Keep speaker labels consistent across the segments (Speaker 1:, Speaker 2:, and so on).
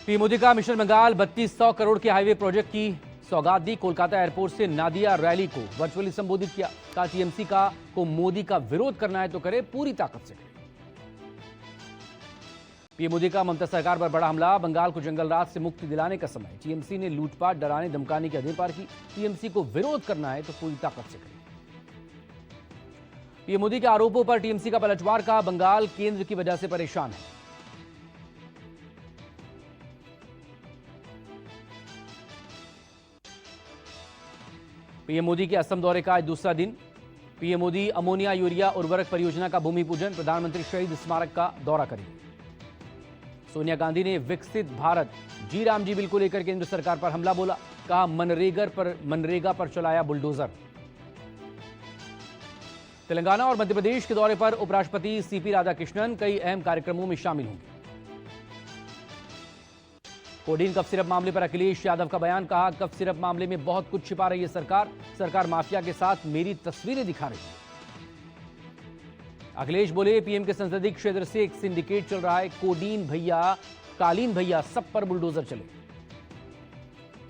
Speaker 1: PM Modi का mission Bengal 3200 crore के highway project की सौगात दी। कोलकाता एयरपोर्ट से नादिया रैली को वर्चुअली संबोधित किया। कहा टीएमसी को मोदी का विरोध करना है तो करे, पूरी ताकत से करे। पीएम मोदी का ममता सरकार पर बड़ा हमला। बंगाल को जंगल राज से मुक्ति दिलाने का समय। टीएमसी ने लूटपाट, डराने धमकाने की हदें पार की। टीएमसी को विरोध करना है तो पूरी ताकत से करे। पीएम मोदी के आरोपों पर टीएमसी का पलटवार। कहा बंगाल केंद्र की वजह से परेशान है। पीएम मोदी के असम दौरे का आज दूसरा दिन। पीएम मोदी अमोनिया यूरिया उर्वरक परियोजना का भूमि पूजन। प्रधानमंत्री शहीद स्मारक का दौरा करेंगे। सोनिया गांधी ने विकसित भारत जी राम जी बिल को लेकर केंद्र सरकार पर हमला बोला। कहा मनरेगा पर चलाया बुलडोजर। तेलंगाना और मध्य प्रदेश के दौरे पर उपराष्ट्रपति सीपी राधाकृष्णन कई अहम कार्यक्रमों में शामिल होंगे। कोडीन कफ सिरप मामले पर अखिलेश यादव का बयान। कहा कफ सिरप मामले में बहुत कुछ छिपा रही है सरकार माफिया के साथ मेरी तस्वीरें दिखा रही है। अखिलेश बोले पीएम के संसदीय क्षेत्र से एक सिंडिकेट चल रहा है। कोडीन भैया, कालीन भैया, सब पर बुलडोजर चले।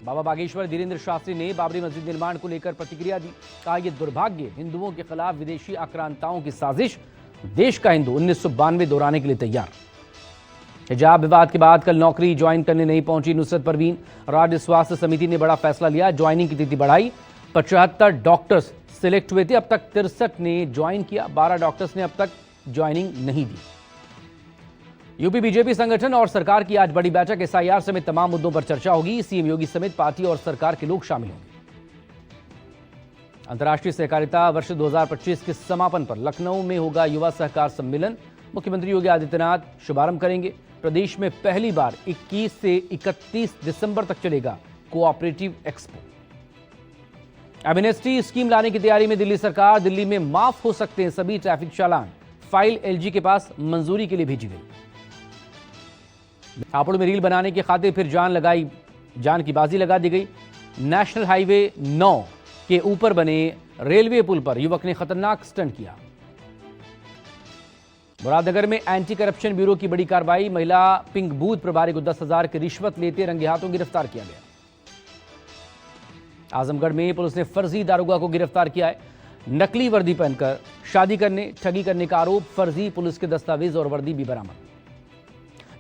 Speaker 1: बाबा बागेश्वर धीरेन्द्र शास्त्री ने बाबरी मस्जिद निर्माण को लेकर प्रतिक्रिया दी। कहा यह दुर्भाग्य, हिंदुओं के खिलाफ विदेशी आक्रांताओं की साजिश। देश का हिंदू 1992 दोहराने के लिए तैयार। हिजाब विवाद के बाद कल नौकरी ज्वाइन करने नहीं पहुंची नुसरत परवीन। राज्य स्वास्थ्य समिति ने बड़ा फैसला लिया। ज्वाइनिंग की तिथि बढ़ाई। 75 डॉक्टर्स सिलेक्ट हुए थे, अब तक 63 ने ज्वाइन किया। 12 डॉक्टर्स ने अब तक ज्वाइनिंग नहीं दी। यूपी बीजेपी संगठन और सरकार की आज बड़ी बैठक। एसआईआर समेत तमाम मुद्दों पर चर्चा होगी। सीएम योगी समेत पार्टी और सरकार के लोग शामिल होंगे। अंतर्राष्ट्रीय सहकारिता वर्ष 2025 के समापन पर लखनऊ में होगा युवा सहकार सम्मेलन। मुख्यमंत्री योगी आदित्यनाथ शुभारंभ करेंगे। प्रदेश में पहली बार 21 से 31 दिसंबर तक चलेगा कोऑपरेटिव एक्सपो। एमनेस्टी स्कीम लाने की तैयारी में दिल्ली सरकार। दिल्ली में माफ हो सकते हैं सभी ट्रैफिक चालान। फाइल एलजी के पास मंजूरी के लिए भेजी गई। हापुड़ में रील बनाने की खातिर फिर जान की बाजी लगा दी गई। नेशनल हाईवे 9 के ऊपर बने रेलवे पुल पर युवक ने खतरनाक स्टंट किया। मुरादनगर में एंटी करप्शन ब्यूरो की बड़ी कार्रवाई। महिला पिंक बूथ प्रभारी को 10,000 की रिश्वत लेते रंगे हाथों गिरफ्तार किया गया। आजमगढ़ में पुलिस ने फर्जी दारोगा को गिरफ्तार किया है। नकली वर्दी पहनकर शादी करने, ठगी करने का आरोप। फर्जी पुलिस के दस्तावेज और वर्दी भी बरामद।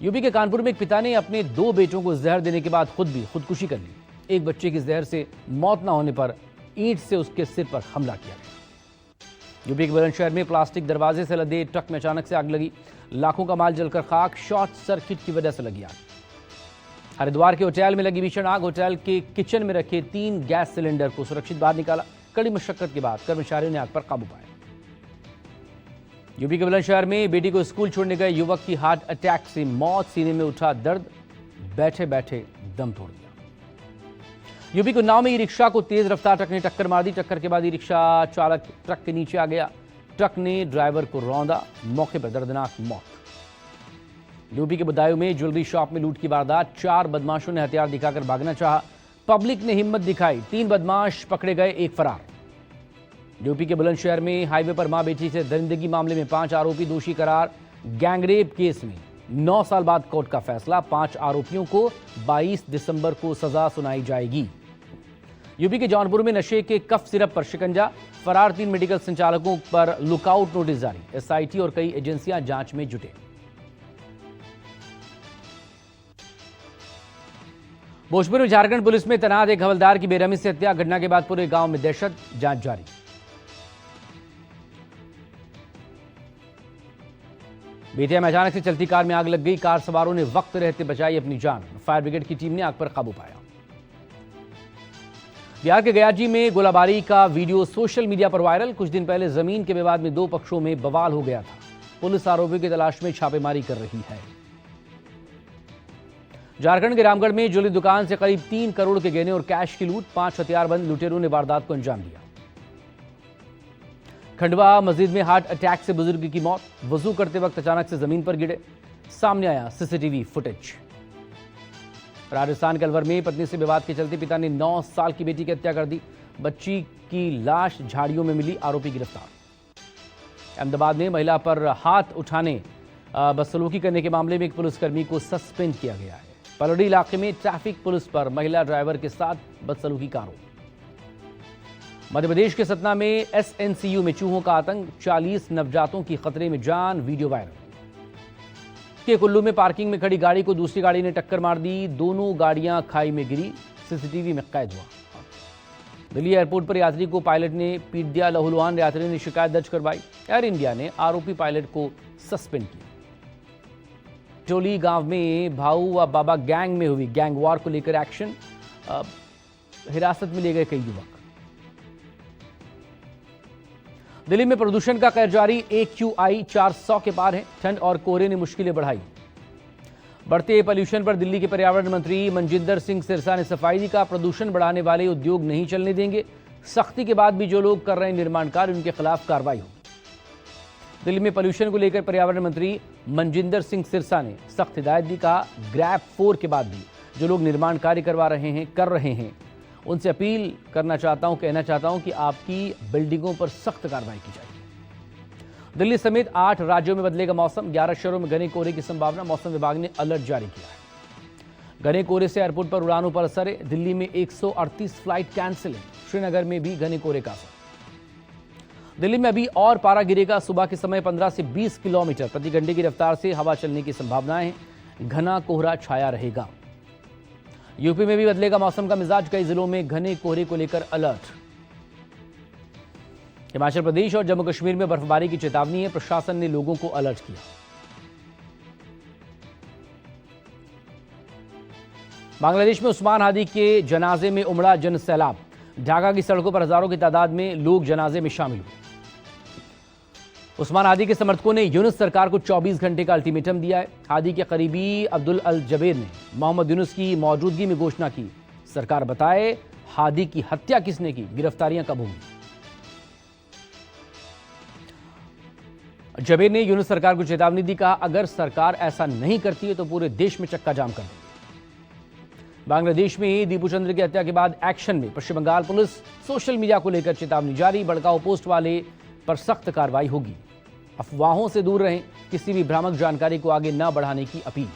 Speaker 1: यूपी के कानपुर में एक पिता ने अपने 2 बेटों को जहर देने के बाद खुद भी खुदकुशी कर ली। एक बच्चे की जहर से मौत न होने पर ईंट से उसके सिर पर हमला किया गया। यूपी के बुलंदशहर में प्लास्टिक दरवाजे से लदे ट्रक में अचानक से आग लगी। लाखों का माल जलकर खाक। शॉर्ट सर्किट की वजह से लगी आग। हरिद्वार के होटल में लगी भीषण आग। होटल के किचन में रखे 3 गैस सिलेंडर को सुरक्षित बाहर निकाला। कड़ी मशक्कत के बाद कर्मचारियों ने आग पर काबू पाया। यूपी के बुलंदशहर में बेटी को स्कूल छोड़ने गए युवक की हार्ट अटैक से मौत। सीने में उठा दर्द, बैठे बैठे दम तोड़ दिया। यूपी को उन्नाव में ई रिक्शा को तेज रफ्तार ट्रक ने टक्कर मार दी। टक्कर के बाद ई रिक्शा चालक ट्रक के नीचे आ गया। ट्रक ने ड्राइवर को रौंदा। मौके पर दर्दनाक मौत। यूपी के बदायूं में ज्वेलरी शॉप में लूट की वारदात। 4 बदमाशों ने हथियार दिखाकर भागना चाहा। पब्लिक ने हिम्मत दिखाई। 3 बदमाश पकड़े गए, एक फरार। यूपी के बुलंदशहर में हाईवे पर मां बेटी से दरिंदगी मामले में 5 आरोपी दोषी करार। गैंगरेप केस में 9 साल बाद कोर्ट का फैसला। 5 आरोपियों को 22 दिसंबर को सजा सुनाई जाएगी। यूपी के जौनपुर में नशे के कफ सिरप पर शिकंजा। फरार 3 मेडिकल संचालकों पर लुकआउट नोटिस जारी। एसआईटी और कई एजेंसियां जांच में जुटे। भोजपुर में झारखंड पुलिस में तैनात एक हवलदार की बेरहमी से हत्या। घटना के बाद पूरे गांव में दहशत। जांच जारी। बेतिया में अचानक से चलती कार में आग लग गई। कार सवारों ने वक्त रहते बचाई अपनी जान। फायर ब्रिगेड की टीम ने आग पर काबू पाया। बिहार के गयाजी में गोलाबारी का वीडियो सोशल मीडिया पर वायरल। कुछ दिन पहले जमीन के विवाद में 2 पक्षों में बवाल हो गया था। पुलिस आरोपियों की तलाश में छापेमारी कर रही है। झारखंड के रामगढ़ में ज्वेलरी दुकान से करीब 3 करोड़ के गहने और कैश की लूट। 5 हथियारबंद लुटेरों ने वारदात को अंजाम दिया। खंडवा मस्जिद में हार्ट अटैक से बुजुर्ग की मौत। वजू करते वक्त अचानक से जमीन पर गिरे। सामने आया सीसीटीवी फुटेज। राजस्थान के अलवर में पत्नी से विवाद के चलते पिता ने 9 साल की बेटी की हत्या कर दी। बच्ची की लाश झाड़ियों में मिली। आरोपी गिरफ्तार। अहमदाबाद में महिला पर हाथ उठाने बदसलूकी करने के मामले में एक पुलिसकर्मी को सस्पेंड किया गया है। पलड़ी इलाके में ट्रैफिक पुलिस पर महिला ड्राइवर के साथ बदसलूकी का आरोप। मध्य प्रदेश के सतना में एसएनसीयू में चूहों का आतंक, 40 नवजातों की खतरे में जान, वीडियो वायरल। के कुल्लू में पार्किंग में खड़ी गाड़ी को दूसरी गाड़ी ने टक्कर मार दी, दोनों गाड़ियां खाई में गिरी, सीसीटीवी में कैद हुआ। दिल्ली एयरपोर्ट पर यात्री को पायलट ने पीट दिया, लहूलुहान यात्री ने शिकायत दर्ज करवाई। एयर इंडिया ने आरोपी पायलट को सस्पेंड किया। टोली गांव में भाऊ व बाबा गैंग में हुई गैंग वॉर को लेकर एक्शन, हिरासत में लिए गए कई युवक। दिल्ली में प्रदूषण का कहर जारी, AQI 400 के पार है। ठंड और कोहरे ने मुश्किलें बढ़ाई। बढ़ते पॉल्यूशन पर दिल्ली के पर्यावरण मंत्री मनजिंदर सिंह सिरसा ने सफाई दी, का प्रदूषण बढ़ाने वाले उद्योग नहीं चलने देंगे, सख्ती के बाद भी जो लोग कर रहे हैं निर्माण कार्य उनके खिलाफ कार्रवाई हो। दिल्ली में पॉल्यूशन को लेकर पर्यावरण मंत्री मनजिंदर सिंह सिरसा ने सख्त हिदायत दी, कहा ग्रैप 4 के बाद भी जो लोग निर्माण कार्य कर रहे हैं उनसे अपील कहना चाहता हूं कि आपकी बिल्डिंगों पर सख्त कार्रवाई की जाएगी। दिल्ली समेत 8 राज्यों में बदलेगा मौसम, 11 शहरों में घने कोहरे की संभावना, मौसम विभाग ने अलर्ट जारी किया है। घने कोहरे से एयरपोर्ट पर उड़ानों पर असर है, दिल्ली में 138 फ्लाइट कैंसिल है, श्रीनगर में भी घने कोहरे का असर। दिल्ली में अभी और पारा गिरेगा, सुबह के समय 15 से 20 किलोमीटर प्रति घंटे की रफ्तार से हवा चलने की संभावनाएं हैं, घना कोहरा छाया रहेगा। यूपी में भी बदलेगा मौसम का मिजाज, कई जिलों में घने कोहरे को लेकर अलर्ट। हिमाचल प्रदेश और जम्मू कश्मीर में बर्फबारी की चेतावनी है, प्रशासन ने लोगों को अलर्ट किया। बांग्लादेश में उस्मान हादी के जनाजे में उमड़ा जन सैलाब, ढाका की सड़कों पर हजारों की तादाद में लोग जनाजे में शामिल हुए। उस्मान हादी के समर्थकों ने यूनुस सरकार को 24 घंटे का अल्टीमेटम दिया है। हादी के करीबी अब्दुल अल जबेर ने मोहम्मद यूनुस की मौजूदगी में घोषणा की, सरकार बताए हादी की हत्या किसने की, गिरफ्तारियां कब होंगी। जबेर ने यूनुस सरकार को चेतावनी दी, कहा अगर सरकार ऐसा नहीं करती है तो पूरे देश में चक्का जाम कर देंगे। बांग्लादेश में दीपू चंद्र की हत्या के बाद एक्शन में पश्चिम बंगाल पुलिस, सोशल मीडिया को लेकर चेतावनी जारी, भड़काऊ पोस्ट वाले पर सख्त कार्रवाई होगी। अफवाहों से दूर रहें, किसी भी भ्रामक जानकारी को आगे न बढ़ाने की अपील।